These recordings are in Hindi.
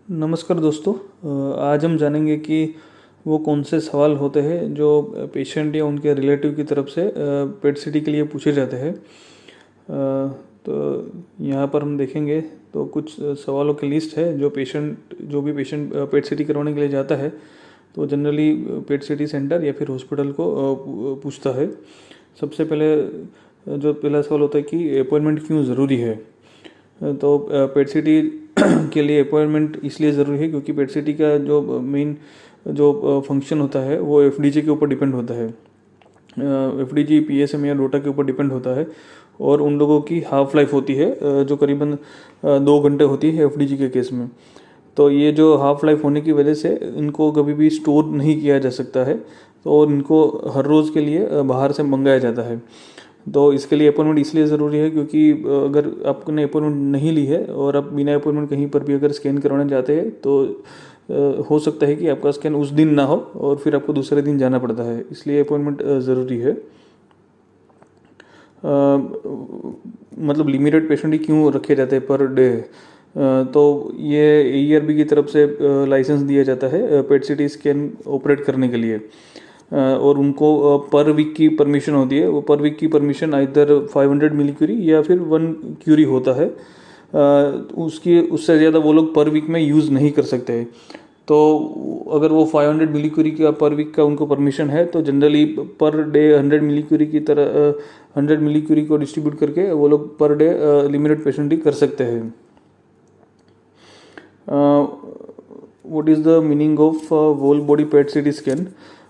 नमस्कार दोस्तों। आज हम जानेंगे कि वो कौन से सवाल होते हैं जो पेशेंट या उनके रिलेटिव की तरफ से पेट सिटी के लिए पूछे जाते हैं। तो यहाँ पर हम देखेंगे तो कुछ सवालों की लिस्ट है जो भी पेशेंट पेट सिटी करवाने के लिए जाता है तो जनरली पेट सिटी सेंटर या फिर हॉस्पिटल को पूछता है। सबसे पहले जो पहला सवाल होता है कि अपॉइंटमेंट क्यों ज़रूरी है। तो पेट सिटी के लिए अपॉइंटमेंट इसलिए ज़रूरी है क्योंकि पेट सिटी का जो मेन जो फंक्शन होता है वो एफडीजी के ऊपर डिपेंड होता है। एफडीजी पीएसएम या डोटा के ऊपर डिपेंड होता है और उन लोगों की हाफ लाइफ होती है जो करीबन 2 घंटे होती है एफडीजी के केस में। तो ये जो हाफ लाइफ होने की वजह से इनको कभी भी स्टोर नहीं किया जा सकता है तो इनको हर रोज़ के लिए बाहर से मंगाया जाता है। तो इसके लिए अपॉइंटमेंट इसलिए ज़रूरी है क्योंकि अगर आपने अपॉइंटमेंट नहीं ली है और आप बिना अपॉइंटमेंट कहीं पर भी अगर स्कैन करवाने जाते हैं तो हो सकता है कि आपका स्कैन उस दिन ना हो और फिर आपको दूसरे दिन जाना पड़ता है, इसलिए अपॉइंटमेंट ज़रूरी है। मतलब लिमिटेड पेशेंट ही क्यों रखे जाते हैं पर डे। तो ये ईआरबी की तरफ से लाइसेंस दिया जाता है पेट सिटी स्कैन ऑपरेट करने के लिए और उनको पर वीक की परमिशन होती है। वो पर वीक की परमिशन आइदर 500 मिली क्यूरी या फिर 1 क्यूरी होता है। उससे ज़्यादा वो लोग पर वीक में यूज़ नहीं कर सकते। तो अगर वो 500 मिली क्यूरी का पर वीक का उनको परमिशन है तो जनरली पर डे 100 मिली क्यूरी की तरह 100 मिली क्यूरी को डिस्ट्रीब्यूट करके वो लोग पर डे लिमिटेड पेशेंट ही कर सकते हैं। What is the meaning of whole body PET CT scan.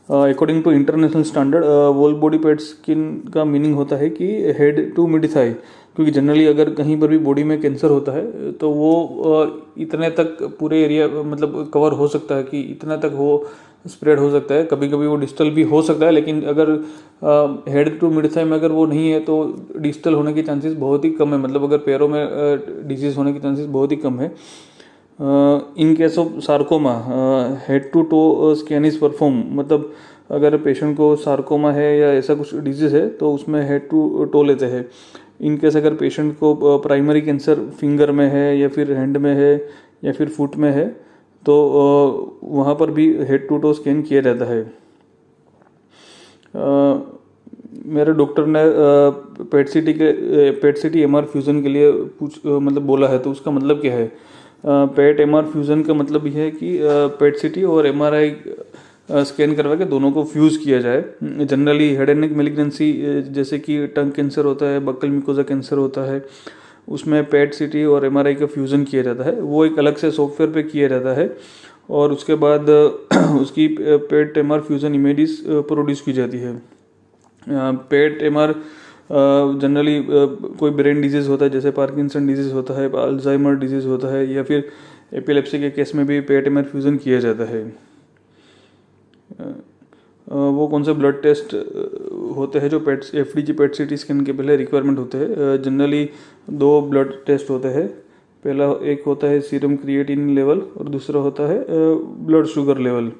According to international standard whole body PET scan का मीनिंग होता है कि हेड टू मिड थाई, क्योंकि जनरली अगर कहीं पर भी बॉडी में कैंसर होता है तो वो इतने तक पूरे एरिया मतलब कवर हो सकता है कि इतना तक वो स्प्रेड हो सकता है। कभी कभी वो डिस्टल भी हो सकता है, लेकिन अगर हेड टू मिड थाई में अगर वो नहीं है तो डिस्टल होने के चांसेस बहुत ही कम है। मतलब अगर पैरों में डिजीज़ होने के चांसेस बहुत ही कम है। In case of sarcoma head to toe scan is perform, मतलब अगर पेशेंट को सार्कोमा है या ऐसा कुछ डिजीज़ है तो उसमें हेड टू टो लेते हैं। इन केस अगर पेशेंट को प्राइमरी कैंसर फिंगर में है या फिर हैंड में है या फिर फुट में है तो वहाँ पर भी हेड टू टो स्कैन किया जाता है। मेरे डॉक्टर ने पेट सिटी एमआर फ्यूज़न के लिए मतलब बोला है, तो उसका मतलब क्या है। पेट एमआर फ्यूज़न का मतलब यह है कि पेट सिटी और एमआरआई स्कैन करवा के दोनों को फ्यूज़ किया जाए। Generally head and neck malignancy जैसे कि टंग कैंसर होता है, बक्कल म्यूकोजा कैंसर होता है, उसमें पेट सिटी और एमआरआई का फ्यूज़न किया जाता है। वो एक अलग से सॉफ्टवेयर पे किया जाता है और उसके बाद उसकी पेट एमआर फ्यूज़न इमेजेस प्रोड्यूस की जाती है। पेट एमआर जनरली कोई ब्रेन डिजीज़ होता है जैसे पार्किंसन डिजीज़ होता है, अल्जाइमर डिजीज़ होता है या फिर एपिलेप्सी के केस में भी पेट एमआर फ्यूज़न किया जाता है। वो कौन से ब्लड टेस्ट होते हैं जो एफडीजी पेट सिटी स्कैन के पहले रिक्वायरमेंट होते हैं। जनरली 2 ब्लड टेस्ट होते हैं। पहला एक होता है सीरम क्रिएटिनिन लेवल और दूसरा होता है ब्लड शुगर लेवल।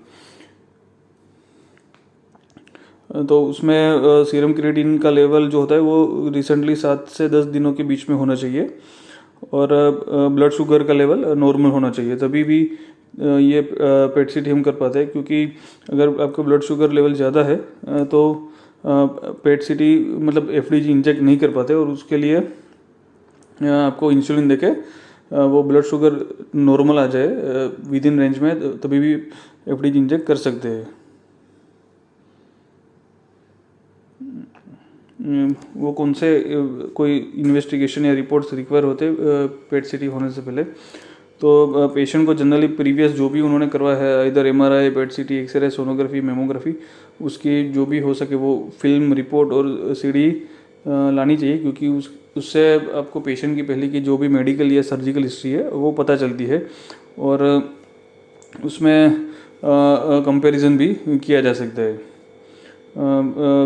तो उसमें सीरम क्रिएटिनिन का लेवल जो होता है वो रिसेंटली 7 से 10 दिनों के बीच में होना चाहिए और ब्लड शुगर का लेवल नॉर्मल होना चाहिए, तभी भी ये पेट सिटी हम कर पाते हैं। क्योंकि अगर आपका ब्लड शुगर लेवल ज़्यादा है तो पेट सिटी मतलब एफडीजी इंजेक्ट नहीं कर पाते और उसके लिए आपको इंसुलिन देके वो ब्लड शुगर नॉर्मल आ जाए विद इन रेंज में, तभी भी एफडीजी इंजेक्ट कर सकते हैं। वो कौन से कोई इन्वेस्टिगेशन या रिपोर्ट्स रिक्वायर होते पेट सिटी होने से पहले। तो पेशेंट को जनरली प्रीवियस जो भी उन्होंने करवाया है इधर MRI, PET CT, X-ray, sonography, mammography, उसकी जो भी हो सके वो फिल्म रिपोर्ट और सीडी लानी चाहिए, क्योंकि उससे आपको पेशेंट की पहले की जो भी मेडिकल या सर्जिकल हिस्ट्री है वो पता चलती है और उसमें कंपैरिजन भी किया जा सकता है।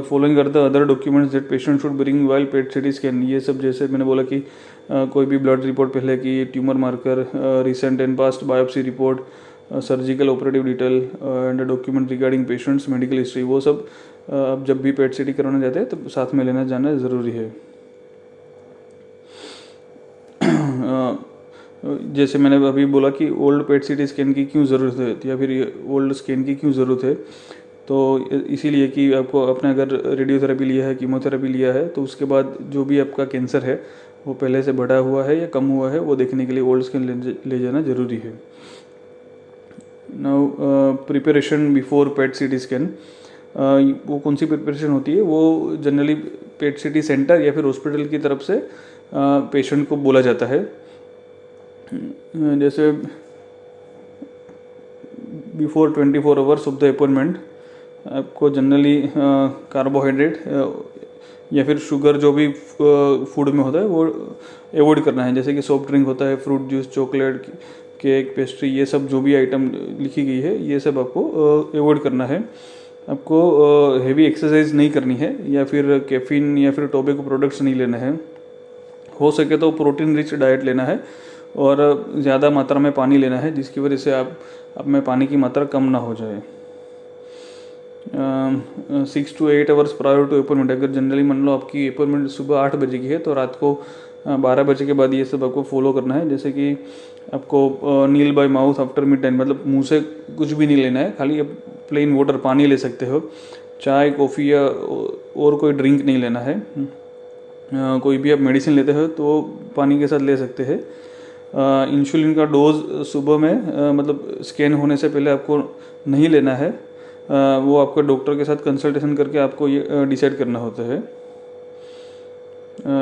Following are the other documents that patient should bring while PET CT scan. ये सब जैसे मैंने बोला कि कोई भी ब्लड रिपोर्ट पहले की, tumour marker, recent and past biopsy report, surgical operative detail and document regarding patients medical history, वो सब अब जब भी पेट सिटी कराने जाते हैं तो साथ में लेना जाना ज़रूरी है। जैसे मैंने अभी बोला कि ओल्ड पेट सीटी स्कैन की क्यों ज़रूरत है या फिर ओल्ड स्कैन की क्यों ज़रूरत है, तो इसीलिए कि आपको अपने अगर रेडियोथेरेपी लिया है, कीमोथेरेपी लिया है, तो उसके बाद जो भी आपका कैंसर है वो पहले से बढ़ा हुआ है या कम हुआ है, वो देखने के लिए ओल्ड स्कैन ले जाना ज़रूरी है। नाउ प्रिपरेशन बिफोर पेट सीटी स्कैन, वो कौन सी प्रिपरेशन होती है, वो जनरली पेट सीटी सेंटर या फिर हॉस्पिटल की तरफ से पेशेंट को बोला जाता है। जैसे before 24 hours of the appointment आपको जनरली कार्बोहाइड्रेट या फिर शुगर जो भी फूड में होता है वो अवॉइड करना है। जैसे कि सॉफ्ट ड्रिंक होता है, fruit juice, chocolate, cake, pastry, ये सब जो भी आइटम लिखी गई है ये सब आपको अवॉइड करना है। आपको हेवी एक्सरसाइज नहीं करनी है या फिर कैफीन या फिर टोबैको प्रोडक्ट्स नहीं लेना है। हो सके तो प्रोटीन रिच डाइट लेना है और ज़्यादा मात्रा में पानी लेना है, जिसकी वजह से आप में पानी की मात्रा कम ना हो जाए। 6 to 8 hours prior to appointment, अगर जनरली मान लो आपकी अपॉइंटमेंट सुबह 8 बजे की है तो रात को 12 बजे के बाद ये सब आपको फॉलो करना है। जैसे कि आपको nil by mouth after mid time, मतलब मुंह से कुछ भी नहीं लेना है, खाली आप प्लेन वाटर पानी ले सकते हो। चाय, कॉफ़ी या और कोई ड्रिंक नहीं लेना है। कोई भी आप मेडिसिन लेते हो तो पानी के साथ ले सकते हैं। इंसुलिन का डोज सुबह में मतलब स्कैन होने से पहले आपको नहीं लेना है, वो आपका डॉक्टर के साथ कंसल्टेशन करके आपको ये डिसाइड करना होता है।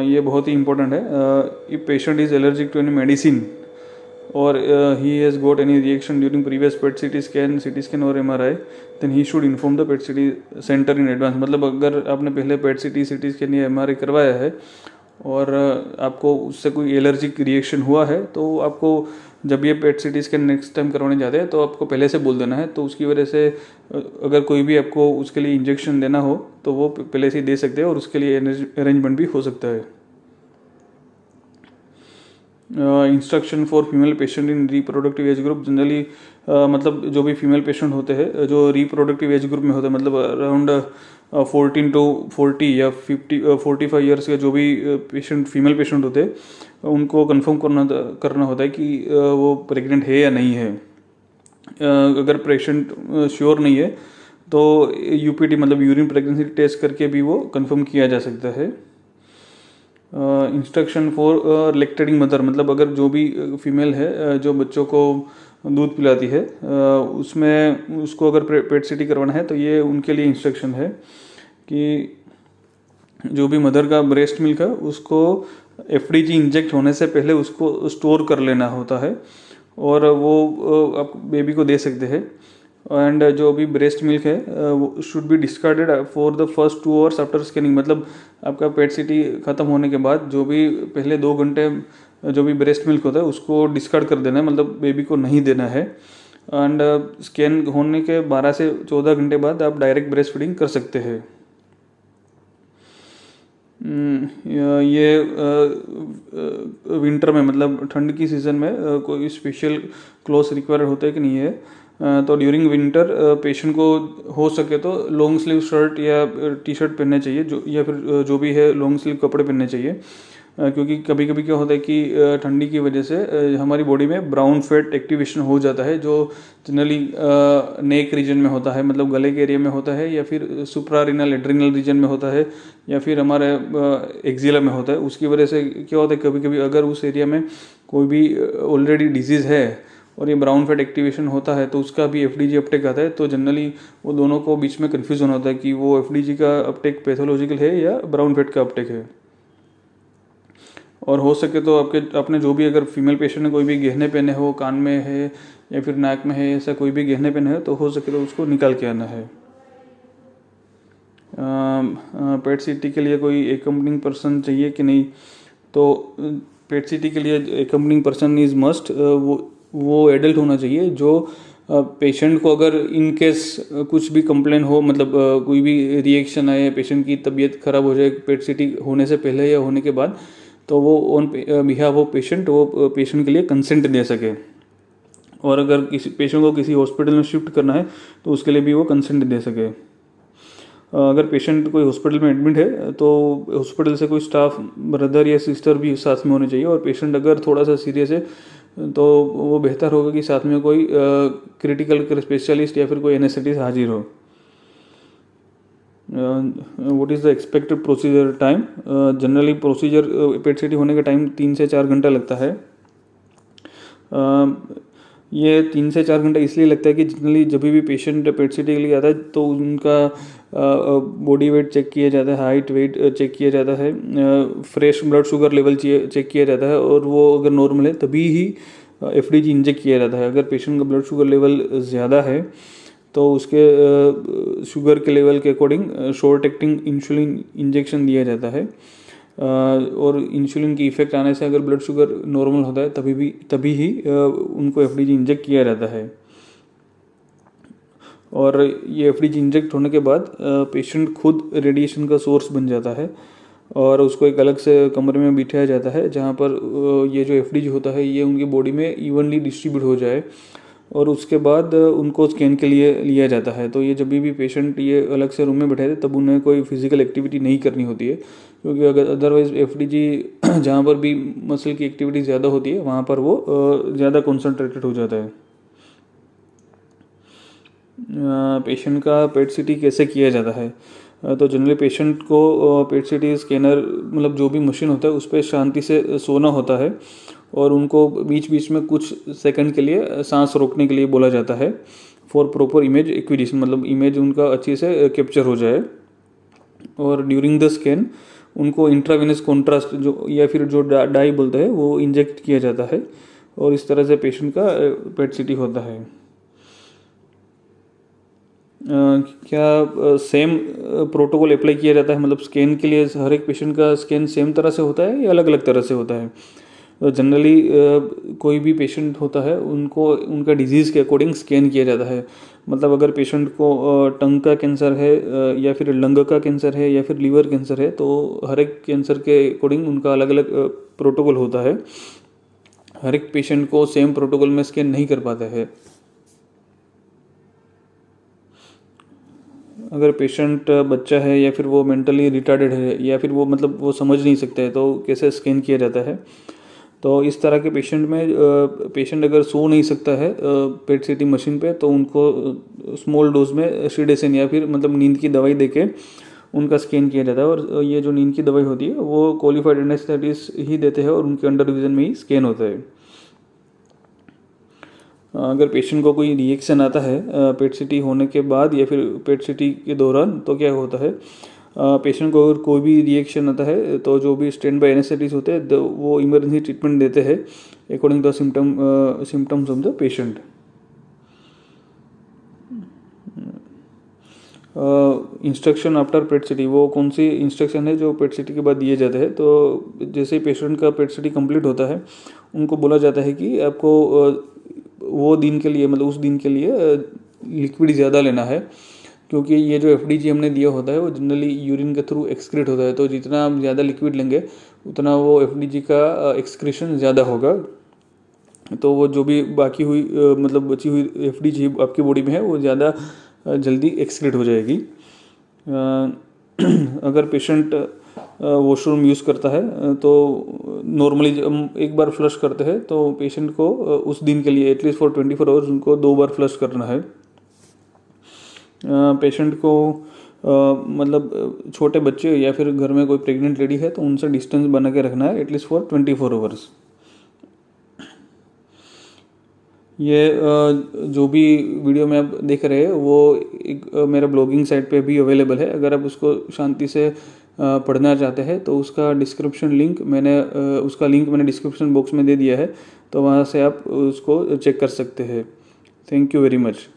ये बहुत ही इम्पोर्टेंट है। If patient is allergic to any medicine और he has got any reaction during previous PET CT scan और MRI, then he should inform the PET CT center in advance। मतलब अगर आपने पहले PET CT स्कैन या MRI करवाया है और आपको उससे कोई एलर्जिक रिएक्शन हुआ है तो आपको जब ये PET CT scan next time करवाने जाते हैं तो आपको पहले से बोल देना है। तो उसकी वजह से अगर कोई भी आपको उसके लिए इंजेक्शन देना हो तो वो पहले से ही दे सकते हैं और उसके लिए अरेंजमेंट भी हो सकता है। Instruction for female patient in reproductive age group, generally मतलब जो भी फीमेल पेशेंट होते हैं जो रिप्रोडक्टिव एज ग्रुप में होते हैं, मतलब अराउंड 14 to 40 या 45 ईयर्स के जो भी पेशेंट फीमेल पेशेंट होते हैं उनको कंफर्म करना होता है कि वो प्रेग्नेंट है या नहीं है। अगर पेशेंट श्योर नहीं है तो यूपीटी मतलब यूरिन प्रेगनेंसी टेस्ट करके भी वो कंफर्म किया जा सकता है। इंस्ट्रक्शन फॉर लैक्टेटिंग मदर, मतलब अगर जो भी फीमेल है जो बच्चों को दूध पिलाती है उसमें उसको अगर पेट सीटी करवाना है तो ये उनके लिए इंस्ट्रक्शन है कि जो भी मदर का ब्रेस्ट मिल्क है उसको एफडीजी इंजेक्ट होने से पहले उसको स्टोर कर लेना होता है और वो आप बेबी को दे सकते हैं। एंड जो भी ब्रेस्ट मिल्क है वो should be discarded for the first 2 hours after scanning, मतलब आपका पेट सीटी ख़त्म होने के बाद जो भी पहले 2 घंटे जो भी ब्रेस्ट मिल्क होता है उसको डिस्कार्ड कर देना है, मतलब बेबी को नहीं देना है। एंड स्कैन होने के 12 से 14 घंटे बाद आप डायरेक्ट ब्रेस्ट फीडिंग कर सकते हैं। ये विंटर में मतलब ठंड की सीज़न में कोई स्पेशल क्लोथ्स रिक्वायर होता है कि नहीं है, तो ड्यूरिंग विंटर पेशेंट को हो सके तो लॉन्ग स्लीव शर्ट या टी शर्ट पहनने चाहिए जो या फिर जो भी है लॉन्ग स्लीव कपड़े पहनने चाहिए, क्योंकि कभी कभी क्या होता है कि ठंडी की वजह से हमारी बॉडी में ब्राउन फैट एक्टिवेशन हो जाता है जो जनरली नेक रीजन में होता है, मतलब गले के एरिया में होता है या फिर सुप्रारिनल एड्रिनल रीजन में होता है या फिर हमारे एक्जिला में होता है। उसकी वजह से क्या होता है कभी कभी अगर उस एरिया में कोई भी ऑलरेडी डिजीज़ है और ये ब्राउन फैट एक्टिवेशन होता है तो उसका भी एफडीजी अपटेक आता है, तो जनरली वो दोनों को बीच में कन्फ्यूजन होता है कि वो एफडीजी का अपटेक पैथोलॉजिकल है या ब्राउन फैट का अपटेक है। और हो सके तो आपने जो भी अगर फीमेल पेशेंट ने कोई भी गहने पहने हो, कान में है या फिर नाक में है, ऐसा कोई भी गहने पहने हो तो हो सके तो उसको निकाल के आना है। पेट सीटी के लिए कोई एकम्पनिंग पर्सन चाहिए कि नहीं, तो पेट सीटी के लिए एकम्पनिंग पर्सन इज़ मस्ट, वो एडल्ट होना चाहिए जो पेशेंट को अगर इन केस कुछ भी कंप्लेन हो, मतलब कोई भी रिएक्शन आए, पेशेंट की तबीयत खराब हो जाए पेट सीटी होने से पहले या होने के बाद, तो वो ऑन बिहाफ ऑफ पेशेंट वो पेशेंट के लिए कंसेंट दे सके। और अगर किसी पेशेंट को किसी हॉस्पिटल में शिफ्ट करना है तो उसके लिए भी वो कंसेंट दे सके। अगर पेशेंट कोई हॉस्पिटल में एडमिट है तो हॉस्पिटल से कोई स्टाफ ब्रदर या सिस्टर भी साथ में होने चाहिए। और पेशेंट अगर थोड़ा सा सीरियस है तो वो बेहतर होगा कि साथ में कोई क्रिटिकल स्पेशलिस्ट या फिर कोई एनेस्थेटिस्ट हाजिर हो। What is the expected procedure time? Generally procedure PET CT होने का टाइम 3 से 4 घंटा लगता है। ये 3 से 4 घंटा इसलिए लगता है कि जनरली जब भी पेशेंट पेट सीटी के लिए आता है तो उनका बॉडी वेट चेक किया जाता है, हाइट वेट चेक किया जाता है, fresh blood sugar level check किया जाता है, और वो अगर नॉर्मल है तभी ही एफडीजी इंजेक्ट किया जाता है। अगर पेशेंट का ब्लड शुगर लेवल ज़्यादा है तो उसके शुगर के लेवल के according short acting insulin injection दिया जाता है, और इंसुलिन की इफ़ेक्ट आने से अगर ब्लड शुगर नॉर्मल होता है तभी ही उनको एफडीजी इंजेक्ट किया जाता है। और ये एफडीजी इंजेक्ट होने के बाद पेशेंट खुद रेडिएशन का सोर्स बन जाता है, और उसको एक अलग से कमरे में बिठाया जाता है जहाँ पर ये जो एफडीजी होता है ये उनकी बॉडी में इवनली डिस्ट्रीब्यूट हो जाए, और उसके बाद उनको स्कैन के लिए लिया जाता है। तो ये जब भी पेशेंट ये अलग से रूम में बैठे थे तब उन्हें कोई फिजिकल एक्टिविटी नहीं करनी होती है, क्योंकि अगर अदरवाइज एफडीजी जहाँ पर भी मसल की एक्टिविटी ज़्यादा होती है वहाँ पर वो ज़्यादा कॉन्सेंट्रेटेड हो जाता है। पेशेंट का पेट सीटी कैसे किया जाता है? तो जनरली पेशेंट को पेट सीटी स्कैनर मतलब जो भी मशीन होता है उस पर शांति से सोना होता है, और उनको बीच बीच में कुछ सेकंड के लिए सांस रोकने के लिए बोला जाता है, फॉर प्रॉपर इमेज एक्विजिशन, मतलब इमेज उनका अच्छे से कैप्चर हो जाए। और ड्यूरिंग द स्कैन उनको इंट्रावेनस कॉन्ट्रास्ट जो या फिर जो डाई बोलते हैं वो इंजेक्ट किया जाता है, और इस तरह से पेशेंट का पेट सीटी होता है। क्या सेम प्रोटोकॉल अप्लाई किया जाता है, मतलब स्कैन के लिए हर एक पेशेंट का स्कैन सेम तरह से होता है या अलग अलग तरह से होता है? जनरली कोई भी पेशेंट होता है उनको उनका डिजीज़ के अकॉर्डिंग स्कैन किया जाता है। मतलब अगर पेशेंट को टंग का कैंसर है या फिर लंग का कैंसर है या फिर लीवर कैंसर है, तो हर एक कैंसर के अकॉर्डिंग उनका अलग अलग प्रोटोकॉल होता है। हर एक पेशेंट को सेम प्रोटोकॉल में स्कैन नहीं कर पाता है। अगर पेशेंट बच्चा है या फिर वो मेंटली रिटार्डेड है या फिर वो मतलब वो समझ नहीं सकते है तो कैसे स्कैन किया जाता है? तो इस तरह के पेशेंट में पेशेंट अगर सो नहीं सकता है पेट सीटी मशीन पे तो उनको स्मॉल डोज में सीडेशन या फिर मतलब नींद की दवाई देके उनका स्कैन किया जाता है, और ये जो नींद की दवाई होती है वो क्वालिफाइड एनेस्थेटिस्ट ही देते हैं और उनके अंडर विजन में ही स्कैन होता है। अगर पेशेंट को कोई रिएक्शन आता है पेट सीटी होने के बाद या फिर पेट सीटी के दौरान तो क्या होता है, पेशेंट को अगर कोई भी रिएक्शन आता है तो जो भी स्टैंड बाय एनेस्थेटिस्ट होते हैं तो वो इमरजेंसी ट्रीटमेंट देते हैं according to symptoms of the patient. Instruction after PET CT, वो कौन सी इंस्ट्रक्शन है जो पेट सीटी के बाद दिए जाते हैं? तो जैसे ही पेशेंट का पेट सीटी कंप्लीट होता है उनको बोला जाता है कि आपको वो दिन के लिए मतलब उस दिन के लिए लिक्विड ज़्यादा लेना है, क्योंकि ये जो एफडीजी हमने दिया होता है वो जनरली यूरिन के थ्रू एक्सक्रीट होता है, तो जितना हम ज़्यादा लिक्विड लेंगे उतना वो एफडीजी का एक्सक्रीशन ज़्यादा होगा, तो वो जो भी बाकी हुई मतलब बची हुई एफडीजी आपकी बॉडी में है वो ज़्यादा जल्दी एक्सक्रीट हो जाएगी। अगर पेशेंट वॉशरूम यूज़ करता है तो नॉर्मली हम एक बार फ्लश करते हैं तो पेशेंट को उस दिन के लिए एटलीस्ट फॉर 24 आवर्स उनको 2 बार फ्लश करना है। पेशेंट को मतलब छोटे बच्चे या फिर घर में कोई प्रेग्नेंट लेडी है तो उनसे डिस्टेंस बना के रखना है एटलीस्ट फॉर 24 आवर्स। ये जो भी वीडियो में आप देख रहे हैं वो एक मेरा ब्लॉगिंग साइट पे भी अवेलेबल है, अगर आप उसको शांति से पढ़ना चाहते हैं तो उसका लिंक मैंने डिस्क्रिप्शन बॉक्स में दे दिया है, तो वहाँ से आप उसको चेक कर सकते हैं। Thank you very much.